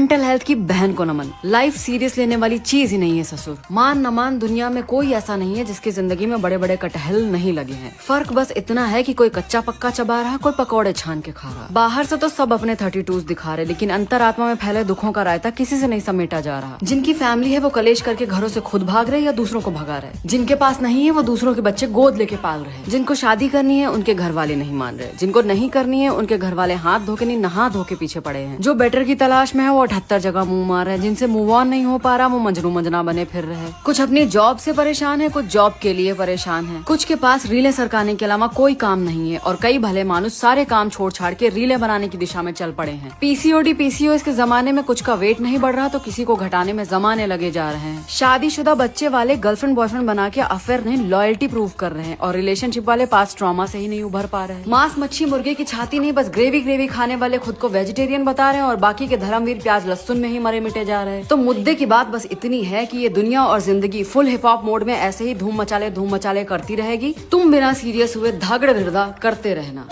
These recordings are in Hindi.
मेंटल हेल्थ की बहन को नमन। लाइफ सीरियस लेने वाली चीज ही नहीं है ससुर। मान न मान दुनिया में कोई ऐसा नहीं है जिसकी जिंदगी में बड़े बड़े कटहल नहीं लगे हैं। फर्क बस इतना है कि कोई कच्चा पक्का चबा रहा, कोई पकौड़े छान के खा रहा। बाहर से तो सब अपने 32s दिखा रहे, लेकिन अंतरात्मा में फैले दुखों का रायता किसी से नहीं समेटा जा रहा। जिनकी फैमिली है वो कलेश करके घरों से खुद भाग रहे या दूसरों को भगा रहे। जिनके पास नहीं है वो दूसरों के बच्चे गोद लेके पाल रहे। जिनको शादी करनी है उनके घर वाले नहीं मान रहे। जिनको नहीं करनी है उनके घर वाले हाथ धो के नहीं नहा धो के पीछे पड़े हैं। जो बेटर की तलाश में है वो 78 जगह मुंह मार रहे हैं। जिनसे मूव ऑन नहीं हो पा रहा वो मजनू मंजना बने फिर रहे। कुछ अपनी जॉब से परेशान है, कुछ जॉब के लिए परेशान है। कुछ के पास रीलें सरकाने के अलावा कोई काम नहीं है और कई भले मानुस सारे काम छोड़ छाड़ के रीलें बनाने की दिशा में चल पड़े हैं। पीसीओडी पीसीओएस के जमाने में कुछ का वेट नहीं बढ़ रहा तो किसी को घटाने में जमाने लगे जा रहे हैं। शादीशुदा बच्चे वाले गर्लफ्रेंड बॉयफ्रेंड बना के अफेयर नहीं लॉयल्टी प्रूव कर रहे हैं और रिलेशनशिप वाले पास ट्रॉमा से ही नहीं उभर पा रहे हैं। मांस मच्छी मुर्गे की छाती नहीं, बस ग्रेवी ग्रेवी खाने वाले खुद को वेजिटेरियन बता रहे हैं और बाकी के धर्मवीर प्याज लहसुन में ही मरे मिटे जा रहे हैं। तो मुद्दे की बात बस इतनी है कि ये दुनिया और जिंदगी फुल हिप हॉप मोड में ऐसे ही धूम मचाले करती रहेगी। तुम बिना सीरियस हुए धागड़ धिरदा करते रहना।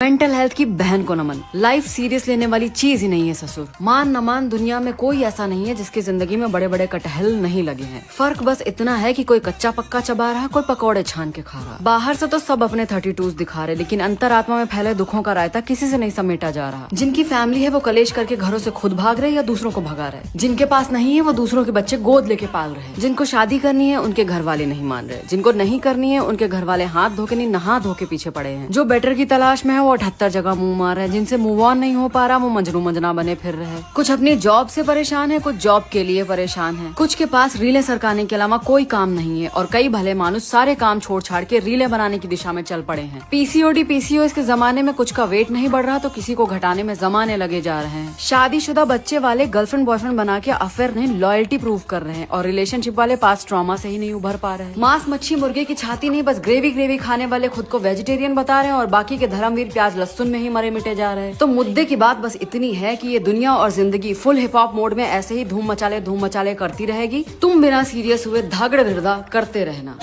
मेंटल हेल्थ की बहन को नमन। लाइफ सीरियस लेने वाली चीज ही नहीं है ससुर। मान न मान दुनिया में कोई ऐसा नहीं है जिसकी जिंदगी में बड़े बड़े कटहल नहीं लगे हैं। फर्क बस इतना है कि कोई कच्चा पक्का चबा रहा, कोई पकौड़े छान के खा रहा। बाहर से तो सब अपने 32s दिखा रहे, लेकिन अंतरात्मा में फैले दुखों का रायता किसी से नहीं समेटा जा रहा। जिनकी फैमिली है वो कलेश करके घरों से खुद भाग रहे या दूसरों को भगा रहे। जिनके पास नहीं है वो दूसरों के बच्चे गोद लेके पाल रहे। जिनको शादी करनी है उनके घर वाले नहीं मान रहे। जिनको नहीं करनी है उनके घर वाले हाथ धो के नहीं नहा धो के पीछे पड़े हैं। जो बेटर की तलाश में है वो 78 जगह मुंह मार रहे हैं। जिनसे मूव ऑन नहीं हो पा रहा वो मजनू मंजना बने फिर रहे। कुछ अपनी जॉब से परेशान है, कुछ जॉब के लिए परेशान है। कुछ के पास रीलें सरकाने के अलावा कोई काम नहीं है और कई भले मानुस सारे काम छोड़ छाड़ के रीलें बनाने की दिशा में चल पड़े हैं। पीसीओडी पीसीओएस के जमाने में कुछ का वेट नहीं बढ़ रहा तो किसी को घटाने में जमाने लगे जा रहे हैं। शादीशुदा बच्चे वाले गर्लफ्रेंड बॉयफ्रेंड बना के अफेयर नहीं लॉयल्टी प्रूव कर रहे हैं और रिलेशनशिप वाले पास ट्रॉमा से ही नहीं उभर पा रहे। मांस मच्छी मुर्गे की छाती नहीं, बस ग्रेवी ग्रेवी खाने वाले खुद को वेजिटेरियन बता रहे हैं और बाकी के धर्मवीर प्याज लहसुन में ही मरे मिटे जा रहे हैं। तो मुद्दे की बात बस इतनी है कि ये दुनिया और जिंदगी फुल हिप हॉप मोड में ऐसे ही धूम मचाले करती रहेगी। तुम बिना सीरियस हुए धागड़ धिरदा करते रहना।